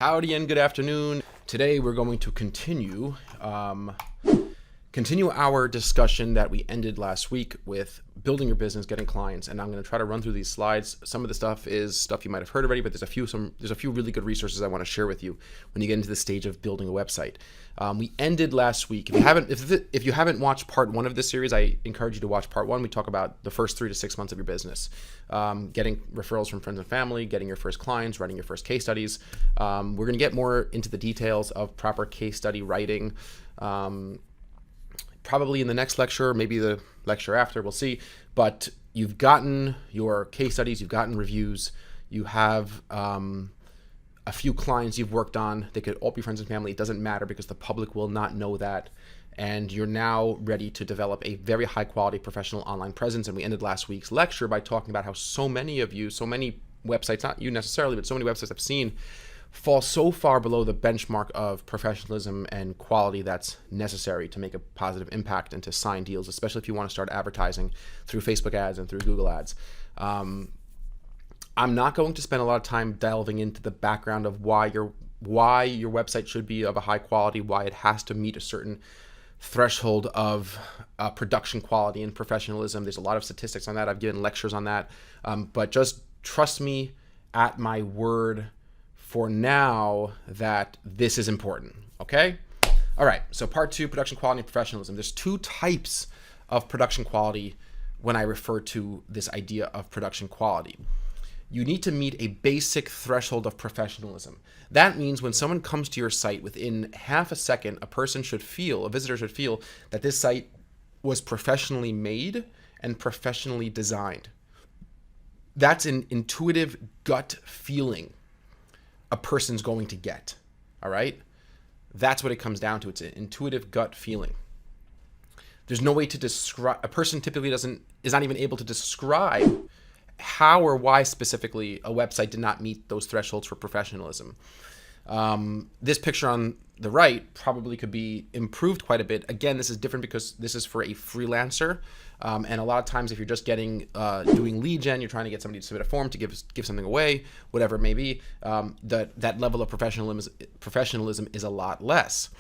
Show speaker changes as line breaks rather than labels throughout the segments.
Howdy and good afternoon. Today we're going to continue our discussion that we ended last week with building your business, getting clients, and I'm going to try to run through these slides. Some of the stuff is stuff you might have heard already, but there's a few really good resources I want to share with you when you get into the stage of building a website. We ended last week. If you haven't watched part one of this series, I encourage you to watch part one. We talk about the first 3 to 6 months of your business, getting referrals from friends and family, getting your first clients, writing your first case studies. We're going to get more into the details of proper case study writing. Probably in the next lecture, maybe the lecture after, we'll see. But you've gotten your case studies, you've gotten reviews, you have a few clients you've worked on. They could all be friends and family. It doesn't matter because the public will not know that. And you're now ready to develop a very high quality professional online presence. And we ended last week's lecture by talking about how so many of you, so many websites, not you necessarily, but so many websites I've seen fall so far below the benchmark of professionalism and quality that's necessary to make a positive impact and to sign deals, especially if you want to start advertising through Facebook ads and through Google ads. I'm not going to spend a lot of time delving into the background of why your website should be of a high quality, why it has to meet a certain threshold of production quality and professionalism. There's a lot of statistics on that. I've given lectures on that, but just trust me at my word for now that this is important, okay? All right, so part 2, production quality and professionalism. There's 2 types of production quality when I refer to this idea of production quality. You need to meet a basic threshold of professionalism. That means when someone comes to your site, within half a second, a visitor should feel that this site was professionally made and professionally designed. That's an intuitive gut feeling a person's going to get, all right? That's what it comes down to. It's an intuitive gut feeling. There's no way to describe, a person typically is not even able to describe how or why specifically a website did not meet those thresholds for professionalism. This picture on the right probably could be improved quite a bit. Again, this is different because this is for a freelancer. And a lot of times if you're just doing lead gen, you're trying to get somebody to submit a form to give something away, whatever it may be, that level of professionalism is a lot less.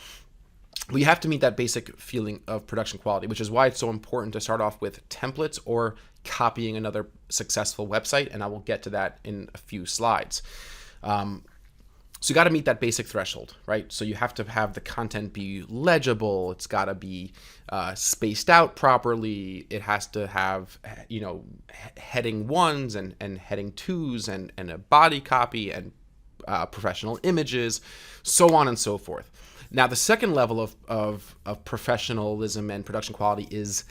We have to meet that basic feeling of production quality, which is why it's so important to start off with templates or copying another successful website, and I will get to that in a few slides. So you got to meet that basic threshold, right? So you have to have the content be legible. It's got to be spaced out properly. It has to have, heading 1s and heading 2s and a body copy and professional images, so on and so forth. Now, the second level of professionalism and production quality is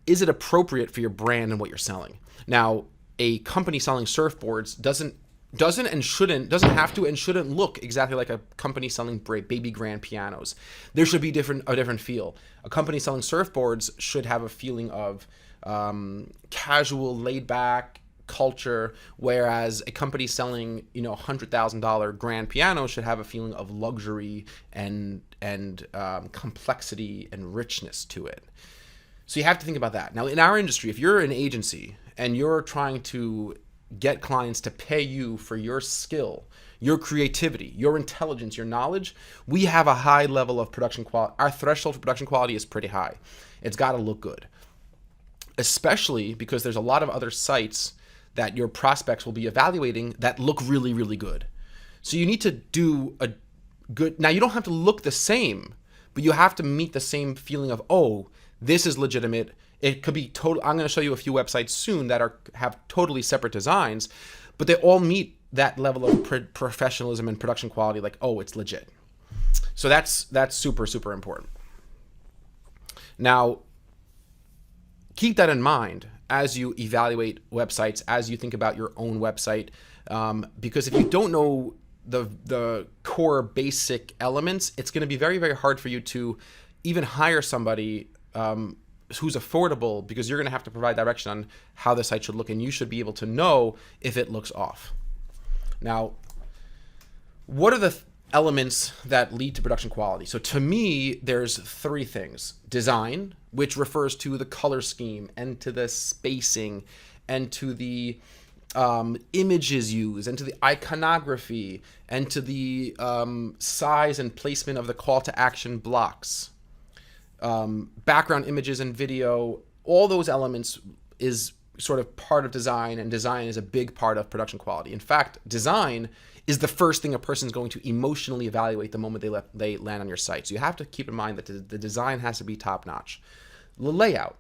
it appropriate for your brand and what you're selling? Now, a company selling surfboards doesn't have to and shouldn't look exactly like a company selling baby grand pianos. There should be a different feel. A company selling surfboards should have a feeling of casual, laid back culture, whereas a company selling $100,000 grand piano should have a feeling of luxury and complexity and richness to it. So you have to think about that. Now, in our industry, if you're an agency and you're trying to get clients to pay you for your skill, your creativity, your intelligence, your knowledge, we have a high level of production quality. Our threshold for production quality is pretty high. It's got to look good, especially because there's a lot of other sites that your prospects will be evaluating that look really, really good. So you need to do a good, now you don't have to look the same, but you have to meet the same feeling of, oh, this is legitimate. It could be total. I'm going to show you a few websites soon that have totally separate designs, but they all meet that level of professionalism and production quality. Like, oh, it's legit. So that's super, super important. Now, keep that in mind as you evaluate websites, as you think about your own website, because if you don't know the core basic elements, it's going to be very, very hard for you to even hire somebody who's affordable, because you're going to have to provide direction on how the site should look, and you should be able to know if it looks off. Now, what are the elements that lead to production quality? So to me, there's 3 things. Design, which refers to the color scheme and to the spacing and to the images used, and to the iconography, and to the size and placement of the call to action blocks, background images and video, all those elements is sort of part of design, and design is a big part of production quality. In fact, design is the first thing a person is going to emotionally evaluate the moment they land on your site. So you have to keep in mind that the design has to be top notch. The layout,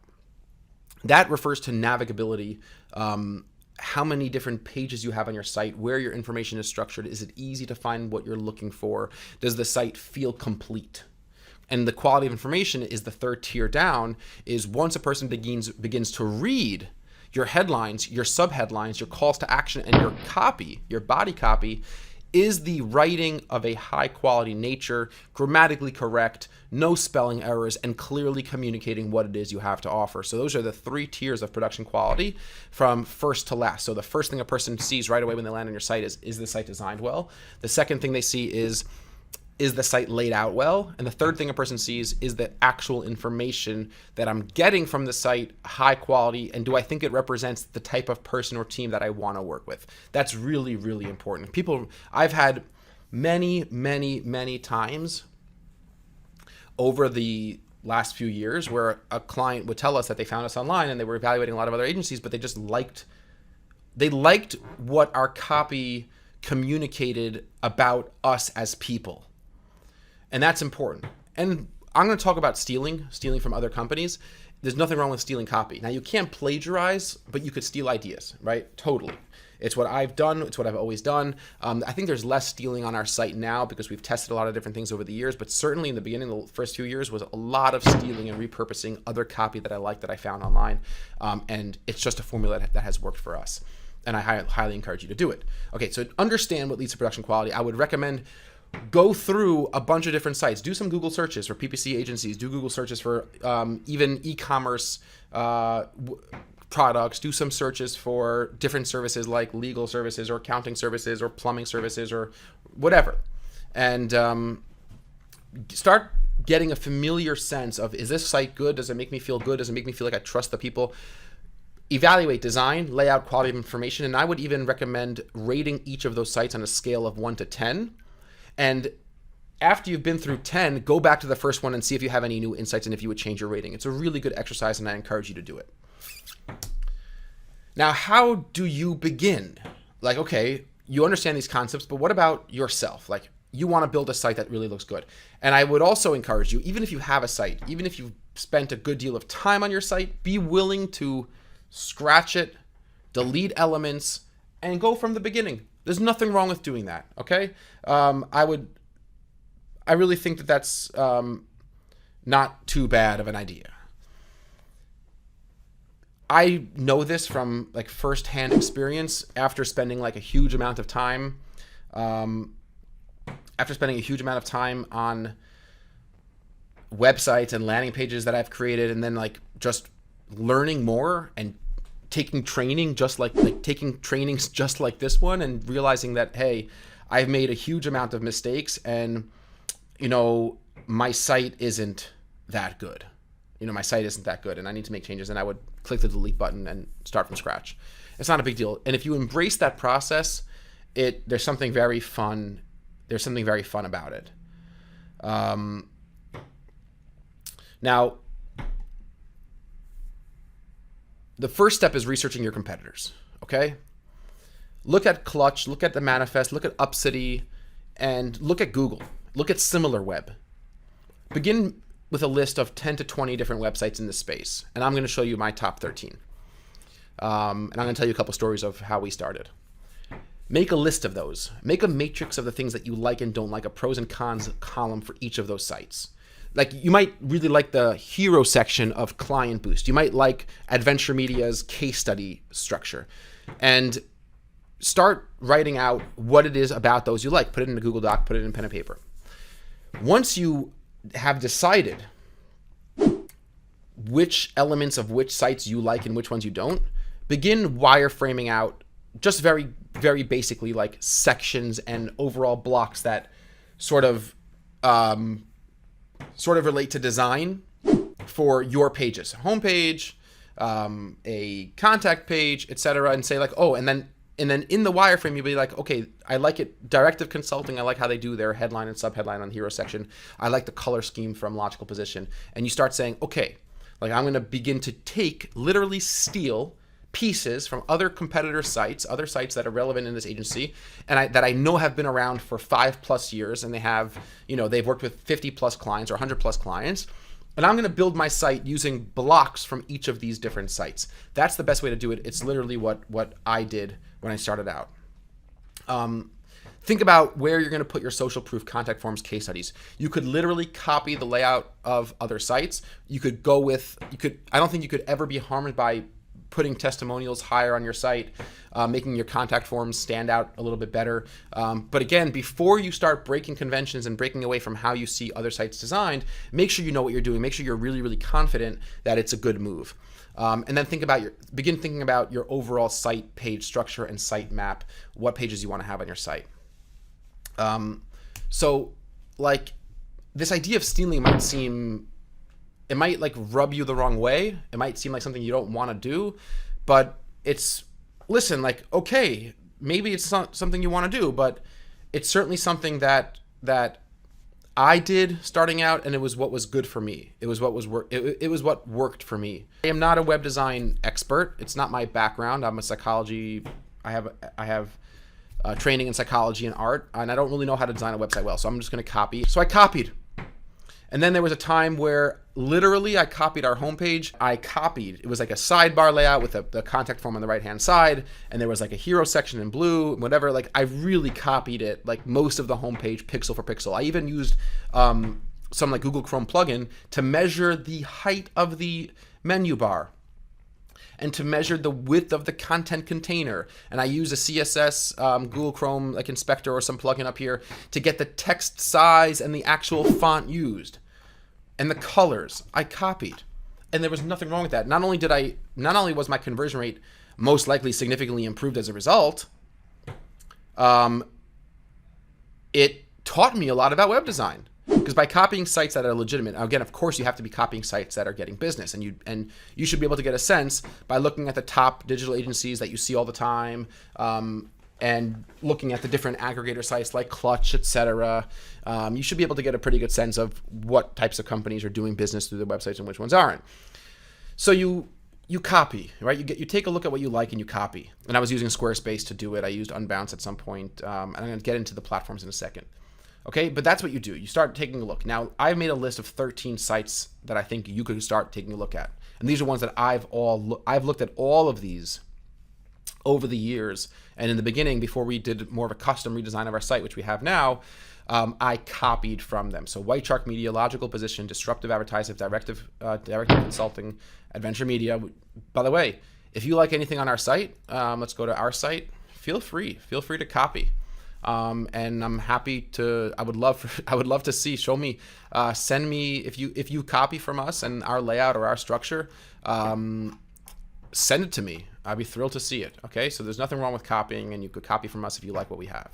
that refers to navigability, how many different pages you have on your site, where your information is structured. Is it easy to find what you're looking for? Does the site feel complete? And the quality of information is the third tier down, is once a person begins to read your headlines, your subheadlines, your calls to action, and your copy, your body copy, is the writing of a high quality nature, grammatically correct, no spelling errors, and clearly communicating what it is you have to offer. So those are the three tiers of production quality from first to last. So the first thing a person sees right away when they land on your site is the site designed well? The second thing they see is the site laid out well? And the third thing a person sees is the actual information that I'm getting from the site high quality, and do I think it represents the type of person or team that I want to work with? That's really, really important. I've had many times over the last few years where a client would tell us that they found us online and they were evaluating a lot of other agencies, but they just liked what our copy communicated about us as people. And that's important. And I'm going to talk about stealing from other companies. There's nothing wrong with stealing copy. Now, you can't plagiarize, but you could steal ideas, right? Totally. It's what I've done. It's what I've always done. I think there's less stealing on our site now because we've tested a lot of different things over the years, but certainly in the beginning, the first few years, was a lot of stealing and repurposing other copy that I liked that I found online. And it's just a formula that has worked for us. And I highly encourage you to do it. Okay, so to understand what leads to production quality, I would recommend go through a bunch of different sites. Do some Google searches for PPC agencies. Do Google searches for even e-commerce products. Do some searches for different services like legal services or accounting services or plumbing services or whatever. And start getting a familiar sense of, is this site good? Does it make me feel good? Does it make me feel like I trust the people? Evaluate design, layout, quality of information, and I would even recommend rating each of those sites on a scale of 1 to 10. And after you've been through 10, go back to the first one and see if you have any new insights and if you would change your rating. It's a really good exercise, and I encourage you to do it. Now, how do you begin? Like, okay, you understand these concepts, but what about yourself? Like, you want to build a site that really looks good. And I would also encourage you, even if you have a site, even if you've spent a good deal of time on your site, be willing to scratch it, delete elements, and go from the beginning. There's nothing wrong with doing that, okay? I really think that that's not too bad of an idea. I know this from like firsthand experience after spending like a huge amount of time, on websites and landing pages that I've created, and then like just learning more and taking training taking trainings just like this one, and realizing that, hey, I've made a huge amount of mistakes, and my site isn't that good. And I need to make changes, and I would click the delete button and start from scratch. It's not a big deal. And if you embrace that process, there's something very fun about it. Now, the first step is researching your competitors, okay? Look at Clutch, look at The Manifest, look at Upcity, and look at Google. Look at SimilarWeb. Begin with a list of 10 to 20 different websites in this space, and I'm going to show you my top 13. And I'm going to tell you a couple stories of how we started. Make a list of those. Make a matrix of the things that you like and don't like, a pros and cons column for each of those sites. Like, you might really like the hero section of Client Boost. You might like Adventure Media's case study structure. And start writing out what it is about those you like. Put it in a Google Doc, put it in pen and paper. Once you have decided which elements of which sites you like and which ones you don't, begin wireframing out just very, very basically like sections and overall blocks that sort of relate to design for your pages, homepage, a contact page, etc., and say like, oh, and then And then in the wireframe, you'll be like, okay, I like it. Directive Consulting, I like how they do their headline and subheadline on hero section. I like the color scheme from Logical Position. And you start saying, okay, like I'm going to begin to literally steal pieces from other competitor sites, other sites that are relevant in this agency, and that I know have been around for 5+ years, and they have, they've worked with 50+ clients or 100+ clients. And I'm going to build my site using blocks from each of these different sites. That's the best way to do it. It's literally what I did when I started out. Think about where you're going to put your social proof contact forms case studies. You could literally copy the layout of other sites. I don't think you could ever be harmed by putting testimonials higher on your site, making your contact forms stand out a little bit better. But again, before you start breaking conventions and breaking away from how you see other sites designed, make sure you know what you're doing. Make sure you're really, really confident that it's a good move. And then begin thinking about your overall site page structure and site map, what pages you want to have on your site. So like this idea of stealing it might like rub you the wrong way. It might seem like something you don't want to do, but listen, okay, maybe it's not something you want to do, but it's certainly something that I did starting out, and it was what was good for me. It was what worked for me. I am not a web design expert. It's not my background. I'm a psychology. I have training in psychology and art, and I don't really know how to design a website well. So I'm just going to copy. So I copied. And then there was a time where literally I copied our homepage. It was like a sidebar layout with the contact form on the right-hand side. And there was like a hero section in blue, whatever. Like I really copied it, like most of the homepage pixel for pixel. I even used some like Google Chrome plugin to measure the height of the menu bar and to measure the width of the content container. And I use a CSS Google Chrome like inspector or some plugin up here to get the text size and the actual font used. And the colors I copied, and there was nothing wrong with that. Not only was my conversion rate most likely significantly improved as a result, it taught me a lot about web design. Because by copying sites that are legitimate, again, of course, you have to be copying sites that are getting business, and you should be able to get a sense by looking at the top digital agencies that you see all the time, and looking at the different aggregator sites like Clutch, etc. You should be able to get a pretty good sense of what types of companies are doing business through their websites and which ones aren't. So you copy, right? You take a look at what you like and you copy. And I was using Squarespace to do it. I used Unbounce at some point. And I'm going to get into the platforms in a second. Okay, but that's what you do. You start taking a look. Now, I've made a list of 13 sites that I think you could start taking a look at. And these are ones that I've looked at all of these over the years. And in the beginning, before we did more of a custom redesign of our site, which we have now, I copied from them. So White Shark Media, Logical Position, Disruptive Advertising, Directive Consulting, Adventure Media. By the way, if you like anything on our site, let's go to our site. Feel free to copy. And I'm happy to. I would love to see. Show me. Send me if you copy from us and our layout or our structure. Send it to me. I'd be thrilled to see it. Okay, so there's nothing wrong with copying, and you could copy from us if you like what we have.